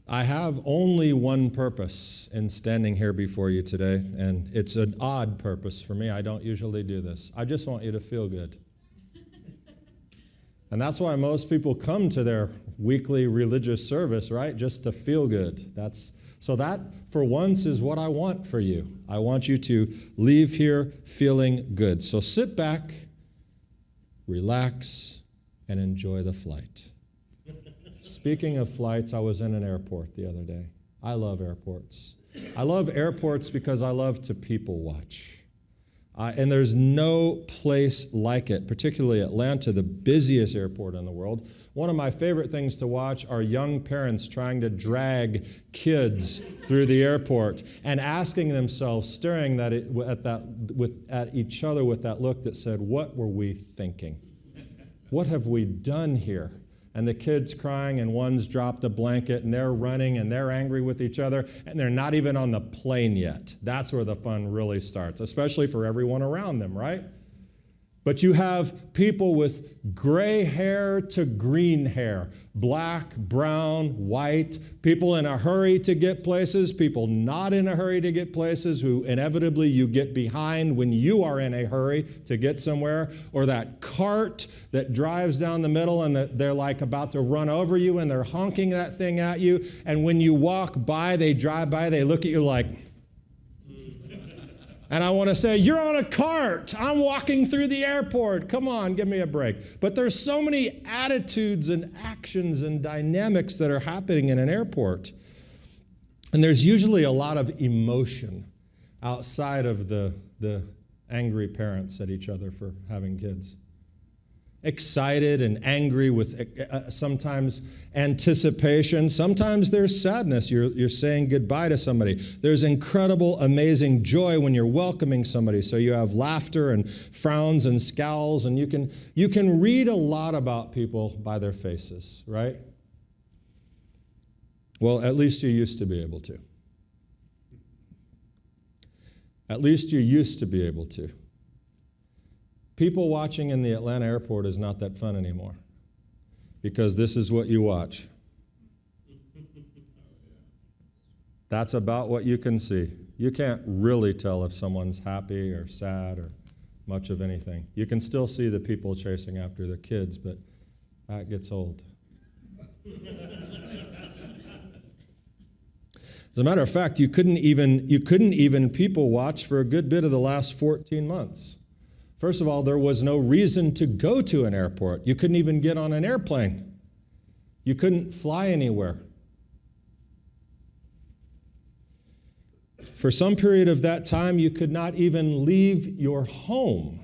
I have only one purpose in standing here before you today, and it's an odd purpose for me. I don't usually do this. I just want you to feel good. And that's why most people come to their weekly religious service, right? Just to feel good. So that, for once, is what I want for you. I want you to leave here feeling good. So sit back, relax, and enjoy the flight. Speaking of flights, I was in an airport the other day. I love airports. I love airports because I love to people watch. And there's no place like it, particularly Atlanta, the busiest airport in the world. One of my favorite things to watch are young parents trying to drag kids through the airport and asking themselves, staring at each other with that look that said, "What were we thinking? What have we done here?" And the kids crying, and one's dropped a blanket, and they're running, and they're angry with each other, and they're not even on the plane yet. That's where the fun really starts, especially for everyone around them, right? But you have people with gray hair to green hair, black, brown, white, people in a hurry to get places, people not in a hurry to get places, who inevitably you get behind when you are in a hurry to get somewhere, or that cart that drives down the middle and they're like about to run over you and they're honking that thing at you, and when you walk by, they drive by, they look at you like, and I want to say, you're on a cart. I'm walking through the airport. Come on, give me a break. But there's so many attitudes and actions and dynamics that are happening in an airport. And there's usually a lot of emotion outside of the angry parents at each other for having kids. Excited and angry with sometimes anticipation. Sometimes there's sadness. You're saying goodbye to somebody. There's incredible, amazing joy when you're welcoming somebody. So you have laughter and frowns and scowls, and you can read a lot about people by their faces, right? Well, at least you used to be able to. At least you used to be able to. People watching in the Atlanta airport is not that fun anymore, because this is what you watch. That's about what you can see. You can't really tell if someone's happy or sad or much of anything. You can still see the people chasing after the kids, but that gets old. As a matter of fact, you couldn't even people watch for a good bit of the last 14 months. First of all, there was no reason to go to an airport. You couldn't even get on an airplane. You couldn't fly anywhere. For some period of that time, you could not even leave your home.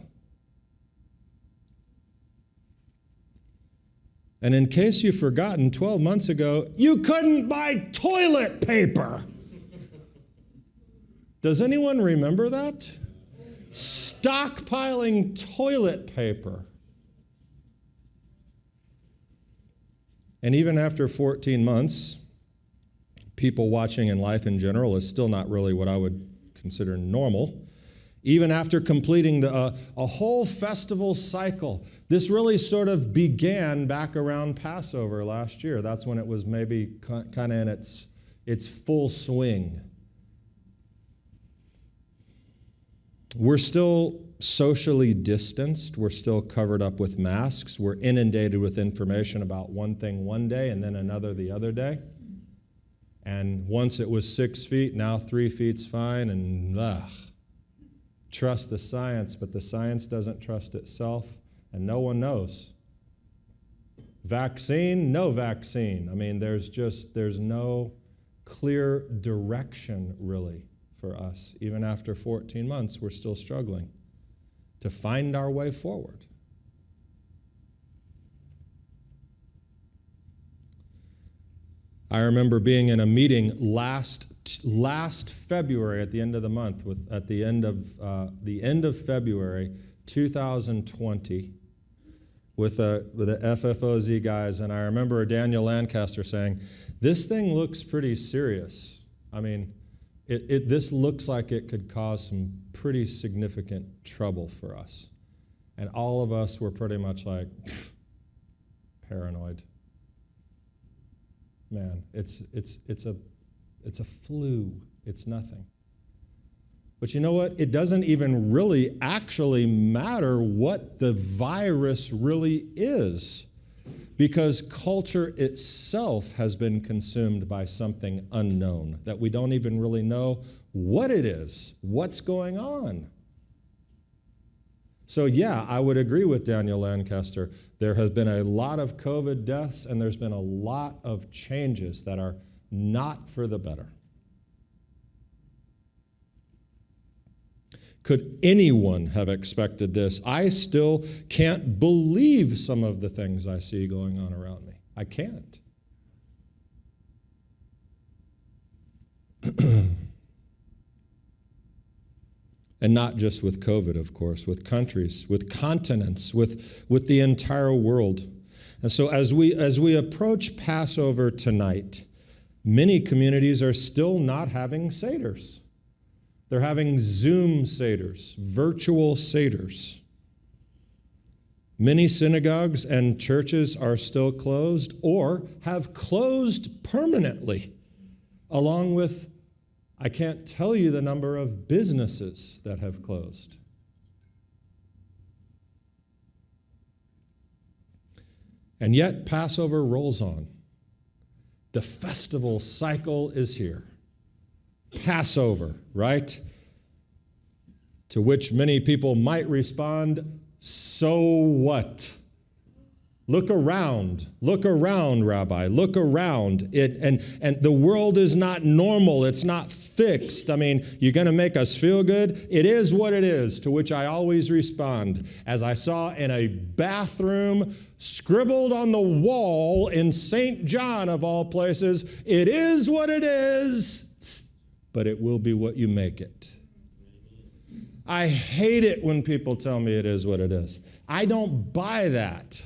And in case you've forgotten, 12 months ago, you couldn't buy toilet paper. Does anyone remember that? Stockpiling toilet paper. And even after 14 months, people watching in life in general is still not really what I would consider normal. Even after completing a whole festival cycle, this really sort of began back around Passover last year. That's when it was maybe kind of in its full swing. We're still socially distanced. We're still covered up with masks. We're inundated with information about one thing one day and then another the other day. And once it was 6 feet, now 3 feet's fine. And trust the science, but the science doesn't trust itself, and no one knows. Vaccine, no vaccine. I mean, there's no clear direction, really. For us, even after 14 months, we're still struggling to find our way forward. I remember being in a meeting last February at the end of the month, at the end of February 2020, with the FFOZ guys, and I remember Daniel Lancaster saying, "This thing looks pretty serious. I mean, this looks like it could cause some pretty significant trouble for us." And all of us were pretty much like, paranoid. man. It's a flu. It's nothing. But you know what? It doesn't even really actually matter what the virus really is, because culture itself has been consumed by something unknown that we don't even really know what it is, what's going on. So yeah, I would agree with Daniel Lancaster. There has been a lot of COVID deaths, and there's been a lot of changes that are not for the better. Could anyone have expected this? I still can't believe some of the things I see going on around me. I can't. And not just with COVID, of course, with countries, with continents, with the entire world. And so as we approach Passover tonight, many communities are still not having seders. They're having Zoom seders, virtual seders. Many synagogues and churches are still closed or have closed permanently, along with, I can't tell you the number of businesses that have closed. And yet Passover rolls on. The festival cycle is here. Passover, right? To which many people might respond, so what? Look around, Rabbi, look around. And the world is not normal, it's not fixed. I mean, you're going to make us feel good? It is what it is, to which I always respond, as I saw in a bathroom scribbled on the wall in St. John, of all places, it is what it is, but it will be what you make it. I hate it when people tell me it is what it is. I don't buy that.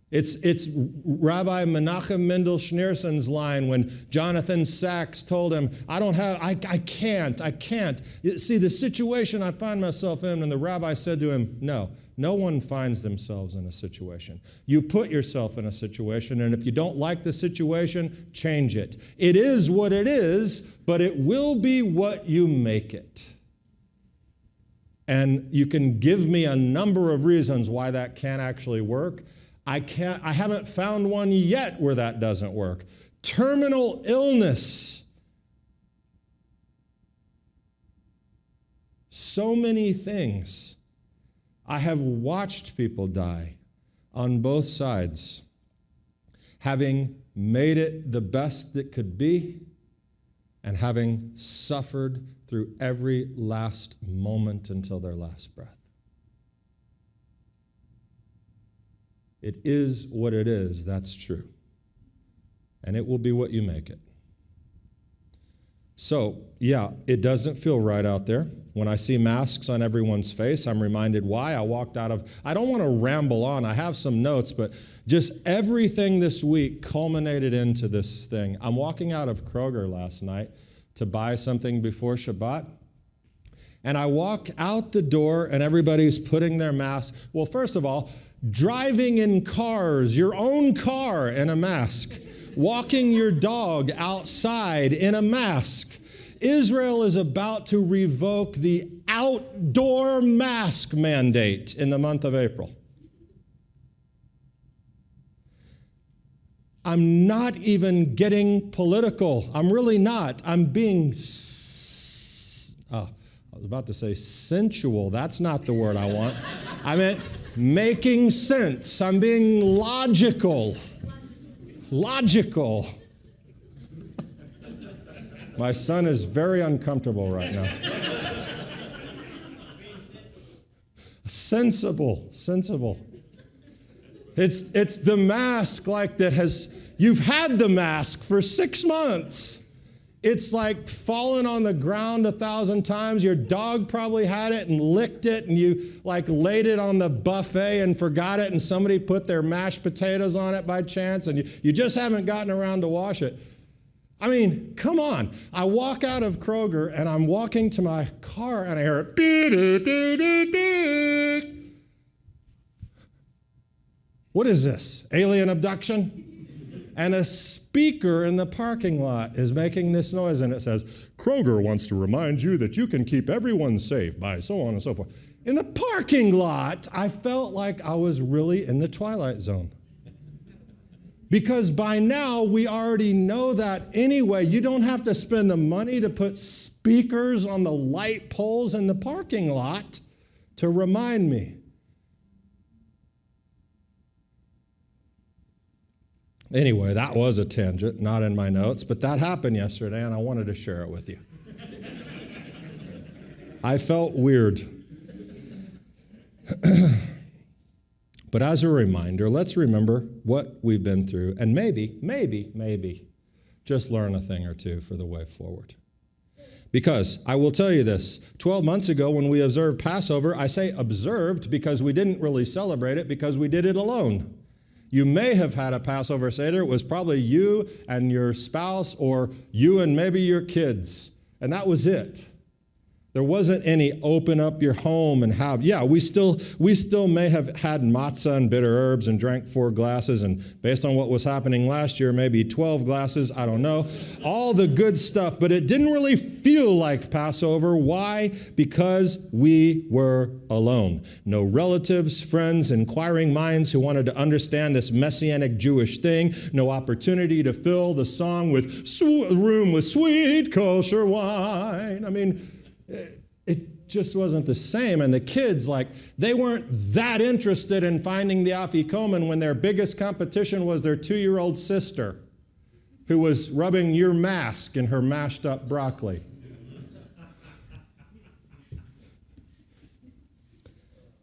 It's Rabbi Menachem Mendel Schneerson's line when Jonathan Sachs told him, I can't. See, the situation I find myself in, and the rabbi said to him, no one finds themselves in a situation. You put yourself in a situation, and if you don't like the situation, change it. It is what it is, but it will be what you make it. And you can give me a number of reasons why that can't actually work. I haven't found one yet where that doesn't work. Terminal illness. So many things. I have watched people die on both sides, having made it the best it could be and having suffered through every last moment until their last breath. It is what it is, that's true. And it will be what you make it. So, yeah, it doesn't feel right out there. When I see masks on everyone's face, I'm reminded why. I don't want to ramble on. I have some notes, but just everything this week culminated into this thing. I'm walking out of Kroger last night to buy something before Shabbat. And I walk out the door and everybody's putting their mask. Well, first of all, driving in cars, your own car in a mask. Walking your dog outside in a mask. Israel is about to revoke the outdoor mask mandate in the month of April. I'm not even getting political. I'm really not. I'm being, I was about to say sensual. That's not the word I want. I meant making sense. I'm being logical. Logical. My son is very uncomfortable right now. Sensible. It's the mask like that has, you've had the mask for 6 months. It's like fallen on the ground 1,000 times. Your dog probably had it and licked it, and you like laid it on the buffet and forgot it, and somebody put their mashed potatoes on it by chance, and you just haven't gotten around to wash it. I mean, come on. I walk out of Kroger, and I'm walking to my car, and I hear it. What is this? Alien abduction? and a speaker in the parking lot is making this noise, and it says, Kroger wants to remind you that you can keep everyone safe by so on and so forth. In the parking lot, I felt like I was really in the Twilight Zone. Because by now, we already know that anyway. You don't have to spend the money to put speakers on the light poles in the parking lot to remind me. Anyway, that was a tangent, not in my notes, but that happened yesterday, and I wanted to share it with you. I felt weird. But as a reminder, let's remember what we've been through, and maybe, just learn a thing or two for the way forward. Because I will tell you this, 12 months ago when we observed Passover, I say observed because we didn't really celebrate it because we did it alone. You may have had a Passover seder. It was probably you and your spouse or you and maybe your kids, and that was it. There wasn't any open up your home and have, we still may have had matzah and bitter herbs and drank 4 glasses, and based on what was happening last year, maybe 12 glasses, I don't know. All the good stuff, but it didn't really feel like Passover. Why? Because we were alone. No relatives, friends, inquiring minds who wanted to understand this messianic Jewish thing. No opportunity to fill the song with room with sweet kosher wine. I mean, it just wasn't the same. And the kids, they weren't that interested in finding the afikomen when their biggest competition was their 2-year-old sister, who was rubbing your mask in her mashed up broccoli.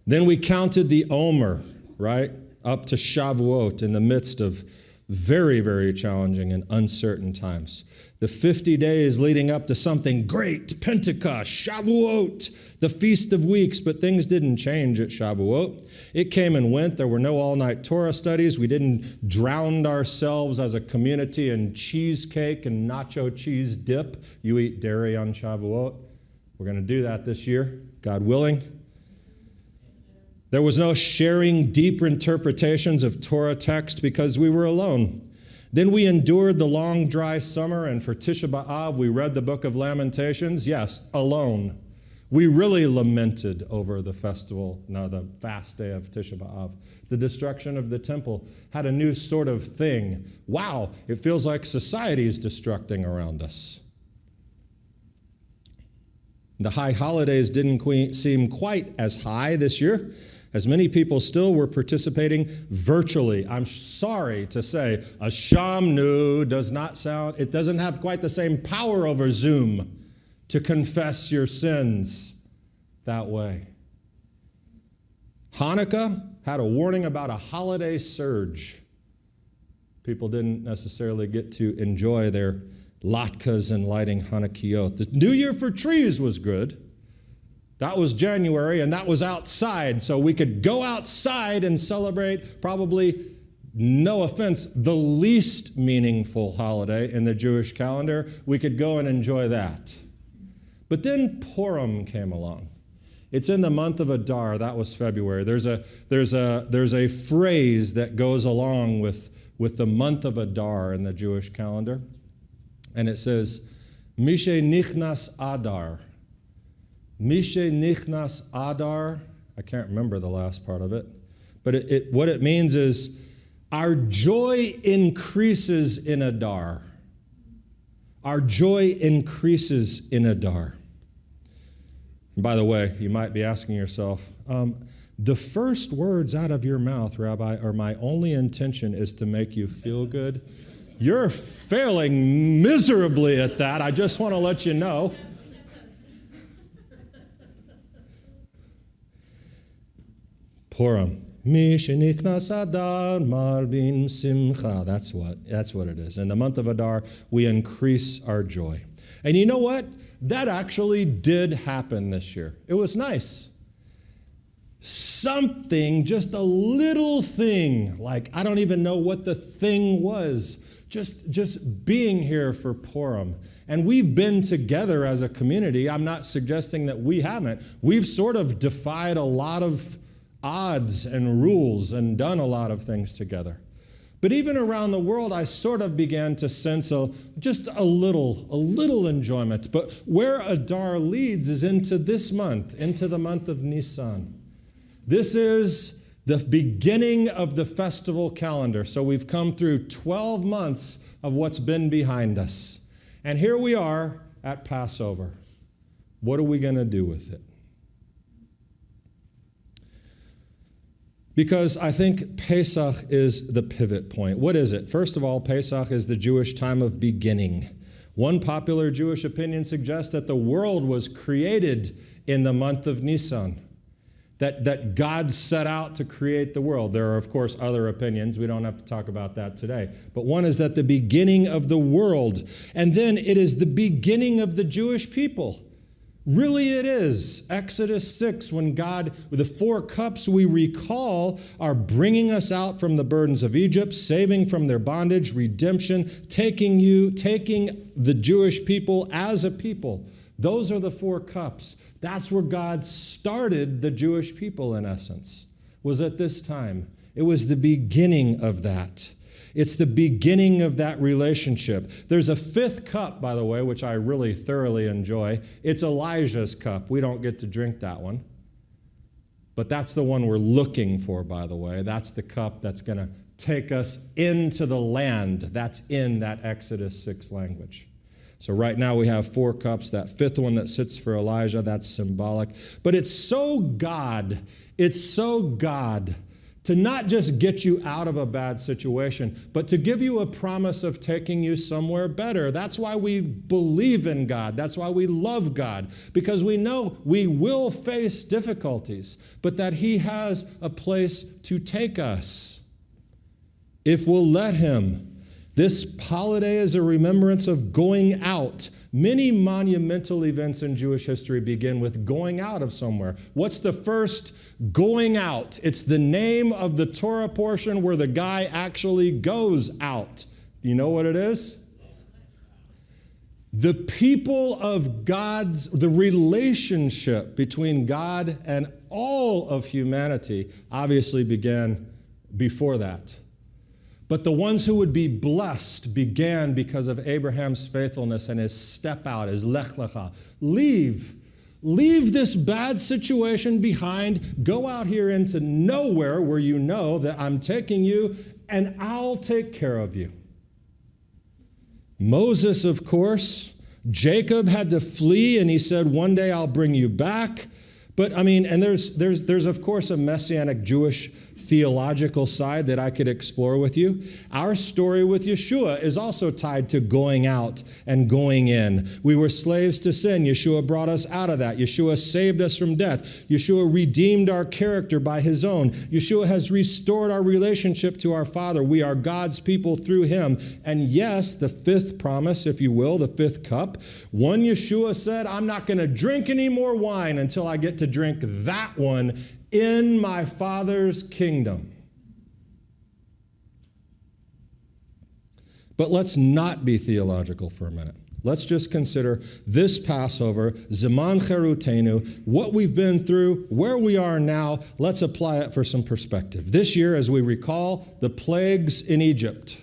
Then we counted the Omer, right, up to Shavuot in the midst of very, very challenging and uncertain times. The 50 days leading up to something great, Pentecost, Shavuot, the Feast of Weeks, but things didn't change at Shavuot. It came and went. There were no all-night Torah studies. We didn't drown ourselves as a community in cheesecake and nacho cheese dip. You eat dairy on Shavuot. We're going to do that this year, God willing. There was no sharing deep interpretations of Torah text because we were alone. Then we endured the long, dry summer, and for Tisha B'Av, we read the book of Lamentations. Yes, alone. We really lamented over the the fast day of Tisha B'Av. The destruction of the temple had a new sort of thing. Wow, it feels like society is destructing around us. The high holidays didn't seem quite as high this year, as many people still were participating virtually. I'm sorry to say, a shamnu doesn't have quite the same power over Zoom to confess your sins that way. Hanukkah had a warning about a holiday surge. People didn't necessarily get to enjoy their latkes and lighting Hanukkahot. The New Year for trees was good. That was January, and that was outside, so we could go outside and celebrate, probably, no offense, the least meaningful holiday in the Jewish calendar. We could go and enjoy that. But then Purim came along. It's in the month of Adar. That was February. There's a phrase that goes along with the month of Adar in the Jewish calendar, and it says, Mishe Nichnas Adar. Mishe Nichnas Adar, I can't remember the last part of it, but what it means is our joy increases in Adar. Our joy increases in Adar. And by the way, you might be asking yourself, the first words out of your mouth, Rabbi, or my only intention is to make you feel good. You're failing miserably at that. I just want to let you know. Purim. Misheniknas Adar Marbin Simcha. That's what it is. In the month of Adar, we increase our joy. And you know what? That actually did happen this year. It was nice. Something, just a little thing, I don't even know what the thing was, just being here for Purim. And we've been together as a community. I'm not suggesting that we haven't. We've sort of defied a lot of odds and rules and done a lot of things together. But even around the world, I sort of began to sense just a little enjoyment. But where Adar leads is into this month, into the month of Nisan. This is the beginning of the festival calendar. So we've come through 12 months of what's been behind us. And here we are at Passover. What are we going to do with it? Because I think Pesach is the pivot point. What is it? First of all, Pesach is the Jewish time of beginning. One popular Jewish opinion suggests that the world was created in the month of Nisan, that God set out to create the world. There are, of course, other opinions. We don't have to talk about that today. But one is that the beginning of the world, and then it is the beginning of the Jewish people. Really it is. Exodus 6, when God, with the 4 cups we recall, are bringing us out from the burdens of Egypt, saving from their bondage, redemption, taking the Jewish people as a people. Those are the 4 cups. That's where God started the Jewish people, in essence, was at this time. It was the beginning of that. It's the beginning of that relationship. There's a 5th cup, by the way, which I really thoroughly enjoy. It's Elijah's cup. We don't get to drink that one. But that's the one we're looking for, by the way. That's the cup that's going to take us into the land. That's in that Exodus 6 language. So right now we have 4 cups. That 5th one that sits for Elijah, that's symbolic. But it's so God to not just get you out of a bad situation, but to give you a promise of taking you somewhere better. That's why we believe in God. That's why we love God, because we know we will face difficulties, but that He has a place to take us if we'll let Him. This holiday is a remembrance of going out. Many monumental events in Jewish history begin with going out of somewhere. What's the first going out? It's the name of the Torah portion where the guy actually goes out. You know what it is? The people of the relationship between God and all of humanity obviously began before that. But the ones who would be blessed began because of Abraham's faithfulness and his step out, his lech lecha. Leave this bad situation behind. Go out here into nowhere where you know that I'm taking you and I'll take care of you. Moses, of course, Jacob had to flee and he said, one day I'll bring you back. But and there's of course a Messianic Jewish theological side that I could explore with you. Our story with Yeshua is also tied to going out and going in. We were slaves to sin. Yeshua brought us out of that. Yeshua saved us from death. Yeshua redeemed our character by His own. Yeshua has restored our relationship to our Father. We are God's people through Him. And yes, the 5th promise, if you will, the 5th cup, one Yeshua said, I'm not going to drink any more wine until I get to drink that one in my Father's kingdom. But let's not be theological for a minute. Let's just consider this Passover, Zeman Cherutenu, what we've been through, where we are now. Let's apply it for some perspective. This year, as we recall, the plagues in Egypt.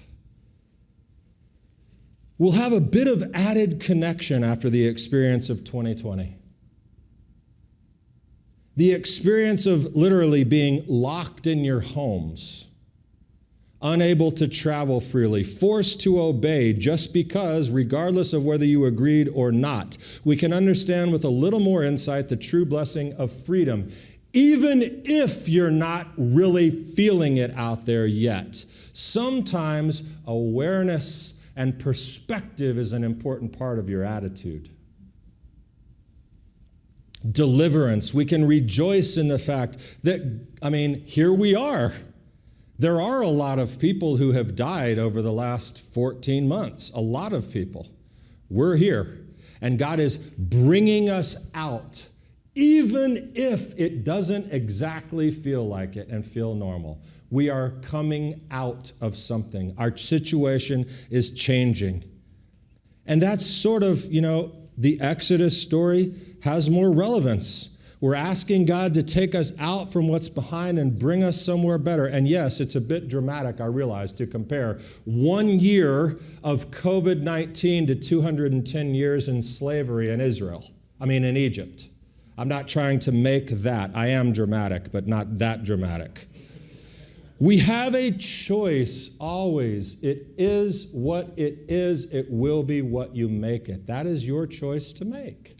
We'll have a bit of added connection after the experience of 2020. The experience of literally being locked in your homes, unable to travel freely, forced to obey just because, regardless of whether you agreed or not, we can understand with a little more insight the true blessing of freedom, even if you're not really feeling it out there yet. Sometimes awareness and perspective is an important part of your attitude. Deliverance. We can rejoice in the fact that, here we are. There are a lot of people who have died over the last 14 months. A lot of people. We're here. And God is bringing us out, even if it doesn't exactly feel like it and feel normal. We are coming out of something. Our situation is changing. And that's sort of, the Exodus story has more relevance. We're asking God to take us out from what's behind and bring us somewhere better. And yes, it's a bit dramatic, I realize, to compare 1 year of COVID-19 to 210 years in slavery in in Egypt. I'm not trying to make that. I am dramatic, but not that dramatic. We have a choice always. It is what it is. It will be what you make it. That is your choice to make.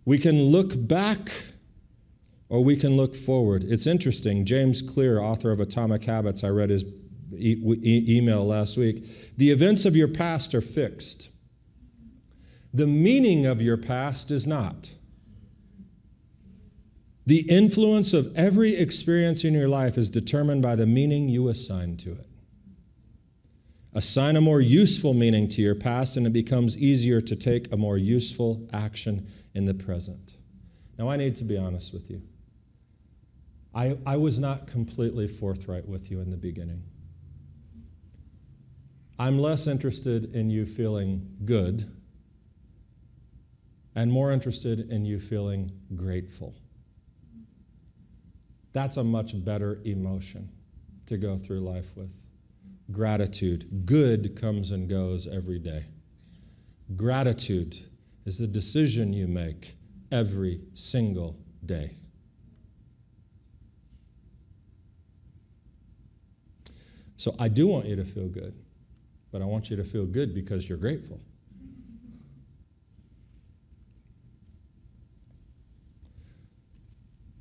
We can look back or we can look forward. It's interesting. James Clear, author of Atomic Habits, I read his email last week. The events of your past are fixed. The meaning of your past is not. The influence of every experience in your life is determined by the meaning you assign to it. Assign a more useful meaning to your past, and it becomes easier to take a more useful action in the present. Now, I need to be honest with you. I was not completely forthright with you in the beginning. I'm less interested in you feeling good and more interested in you feeling grateful. That's a much better emotion to go through life with. Gratitude. Good comes and goes every day. Gratitude is the decision you make every single day. So I do want you to feel good, but I want you to feel good because you're grateful.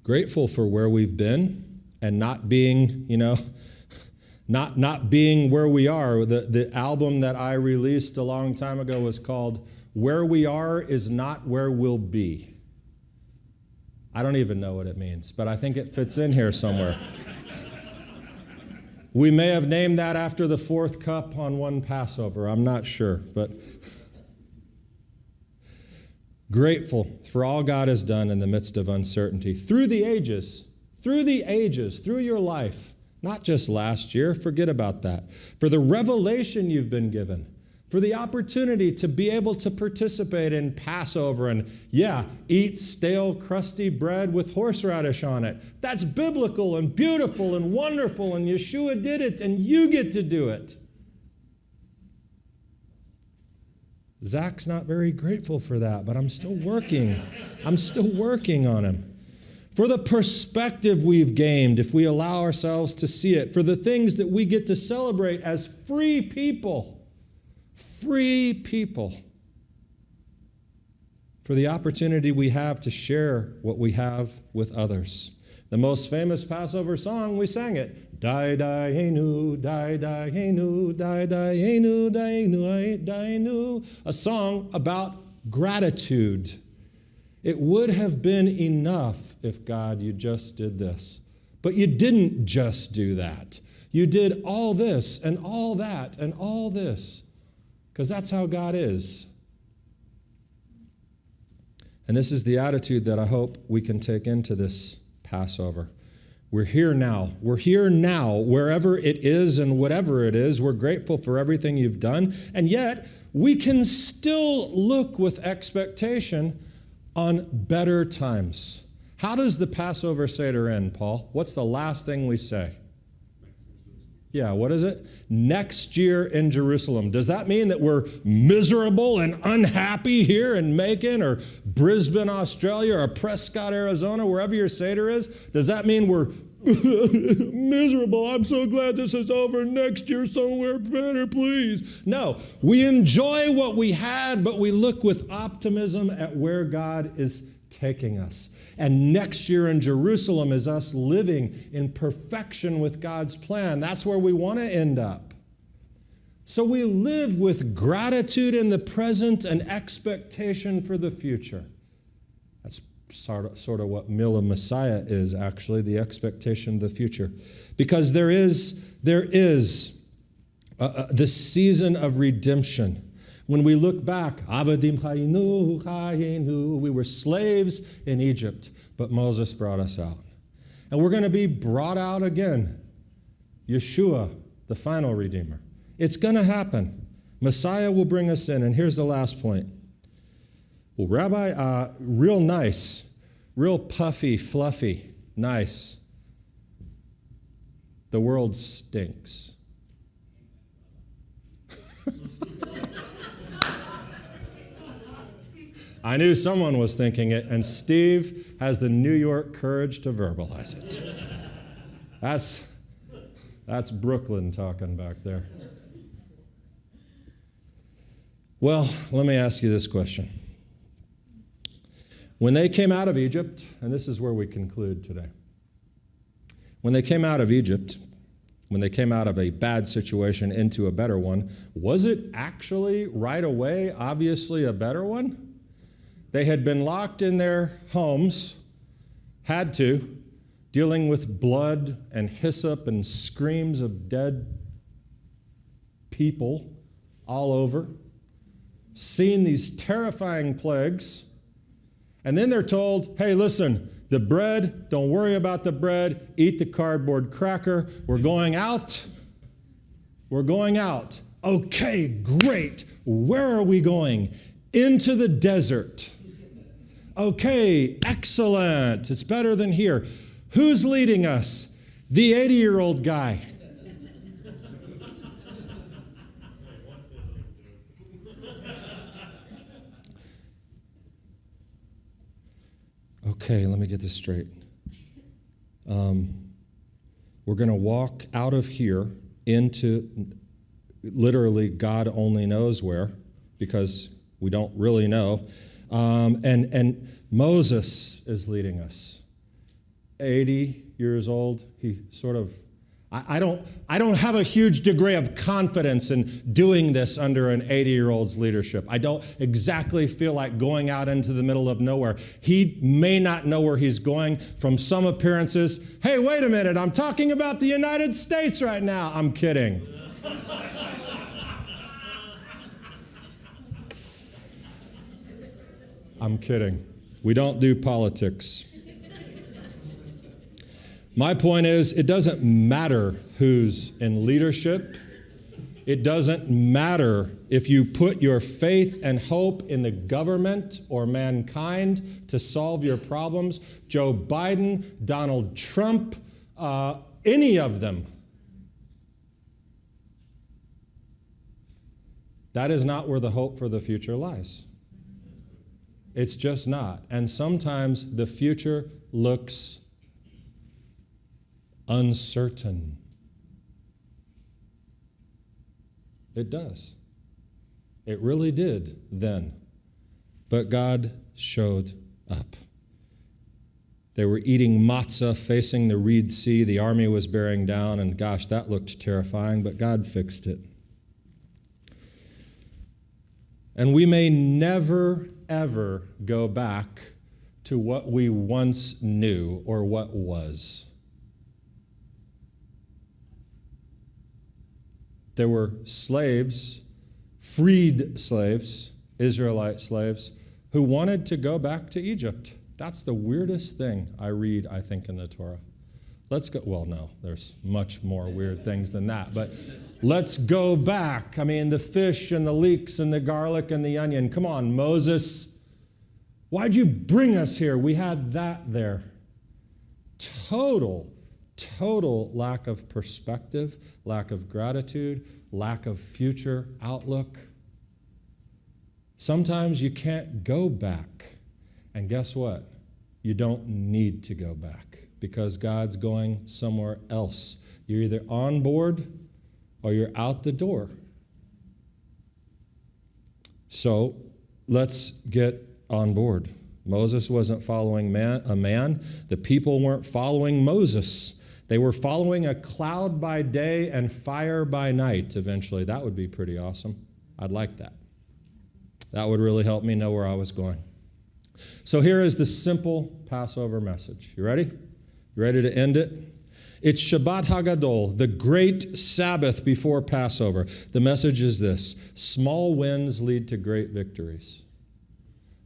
Grateful for where we've been and not being, not being where we are. The album that I released a long time ago was called Where We Are Is Not Where We'll Be. I don't even know what it means, but I think it fits in here somewhere. We may have named that after the fourth cup on one Passover. I'm not sure, but grateful for all God has done in the midst of uncertainty. Through the ages, through your life, not just last year, forget about that. For the revelation you've been given, for the opportunity to be able to participate in Passover and, eat stale, crusty bread with horseradish on it. That's biblical and beautiful and wonderful, and Yeshua did it, and you get to do it. Zach's not very grateful for that, but I'm still working. I'm still working on him. For the perspective we've gained, if we allow ourselves to see it, for the things that we get to celebrate as free people, for the opportunity we have to share what we have with others. The most famous Passover song, we sang it. Dai dainu, dai dainu, dai dainu, dainu, dainu. A song about gratitude. It would have been enough if, God, you just did this. But you didn't just do that. You did all this and all that and all this. Because that's how God is. And this is the attitude that I hope we can take into this Passover. We're here now. We're here now, wherever it is and whatever it is. We're grateful for everything you've done. And yet, we can still look with expectation on better times. How does the Passover Seder end, Paul? What's the last thing we say? Yeah, what is it? Next year in Jerusalem. Does that mean that we're miserable and unhappy here in Macon or Brisbane, Australia, or Prescott, Arizona, wherever your Seder is? Does that mean we're miserable? I'm so glad this is over. Next year somewhere better, please. No, we enjoy what we had, but we look with optimism at where God is taking us. And next year in Jerusalem is us living in perfection with God's plan. That's where we want to end up. So we live with gratitude in the present and expectation for the future. That's sort of what Mill of Messiah is, actually, the expectation of the future. Because there is the season of redemption. When we look back, we were slaves in Egypt, but Moses brought us out. And we're going to be brought out again. Yeshua, the final Redeemer. It's going to happen. Messiah will bring us in. And here's the last point. Well, Rabbi, real nice. real puffy, fluffy, nice. The world stinks. I knew someone was thinking it, and Steve has the New York courage to verbalize it. That's Brooklyn talking back there. Well, let me ask you this question. When they came out of Egypt, and this is where we conclude today. When they came out of Egypt, when they came out of a bad situation into a better one, was it actually right away, obviously, a better one? They had been locked in their homes, had to, dealing with blood and hyssop and screams of dead people all over, seen these terrifying plagues, and then they're told, hey, listen, the bread, don't worry about the bread, eat the cardboard cracker, we're going out. We're going out. Okay, great. Where are we going? Into the desert. Okay, excellent. It's better than here. Who's leading us? The 80-year-old guy. Okay, let me get this straight. We're going to walk out of here into literally God only knows where, because we don't really know. And Moses is leading us. 80 years old. He sort of, I don't have a huge degree of confidence in doing this under an 80-year-old's leadership. I don't exactly feel like going out into the middle of nowhere. He may not know where he's going. From some appearances, hey, wait a minute, I'm talking about the United States right now. I'm kidding. I'm kidding. We don't do politics. My point is, it doesn't matter who's in leadership. It doesn't matter if you put your faith and hope in the government or mankind to solve your problems. Joe Biden, Donald Trump, any of them. That is not where the hope for the future lies. It's just not. And sometimes the future looks uncertain. It does. It really did then. But God showed up. They were eating matzah facing the Reed Sea. The army was bearing down, and gosh, that looked terrifying, but God fixed it. And we may never, ever go back to what we once knew or what was. There were slaves, freed slaves, Israelite slaves, who wanted to go back to Egypt. That's the weirdest thing I read, I think, in the Torah. Let's go, well, no, there's much more weird things than that, but let's go back. I mean, the fish and the leeks and the garlic and the onion. Come on, Moses. Why'd you bring us here? We had that there. Total lack of perspective, lack of gratitude, lack of future outlook. Sometimes you can't go back. And guess what? You don't need to go back because God's going somewhere else. You're either on board or you're out the door. So let's get on board. Moses wasn't following a man. The people weren't following Moses. They were following a cloud by day and fire by night eventually. That would be pretty awesome. I'd like that. That would really help me know where I was going. So here is the simple Passover message. You ready? You ready to end it? It's Shabbat Hagadol, the great Sabbath before Passover. The message is this: small wins lead to great victories.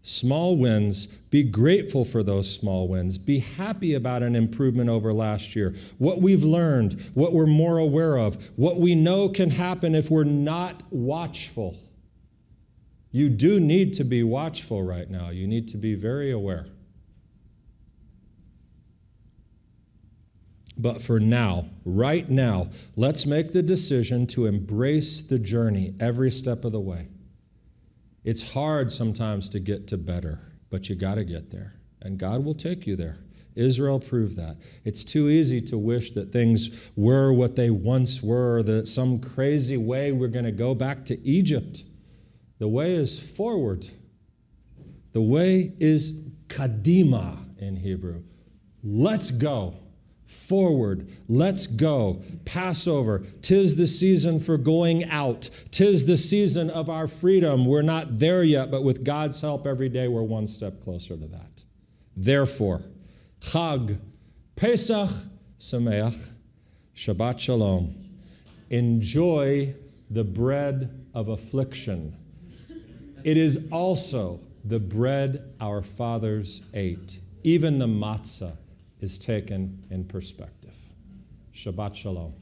Small wins, be grateful for those small wins. Be happy about an improvement over last year. What we've learned, what we're more aware of, what we know can happen if we're not watchful. You do need to be watchful right now. You need to be very aware. But for now, right now, let's make the decision to embrace the journey every step of the way. It's hard sometimes to get to better, but you got to get there, and God will take you there. Israel proved that. It's too easy to wish that things were what they once were, that some crazy way we're going to go back to Egypt. The way is forward. The way is kadima in Hebrew. Let's go. Forward. Let's go. Passover. 'Tis the season for going out. 'Tis the season of our freedom. We're not there yet, but with God's help every day, we're one step closer to that. Therefore, Chag, Pesach, Sameach, Shabbat Shalom. Enjoy the bread of affliction. It is also the bread our fathers ate. Even the matzah is taken in perspective. Shabbat Shalom.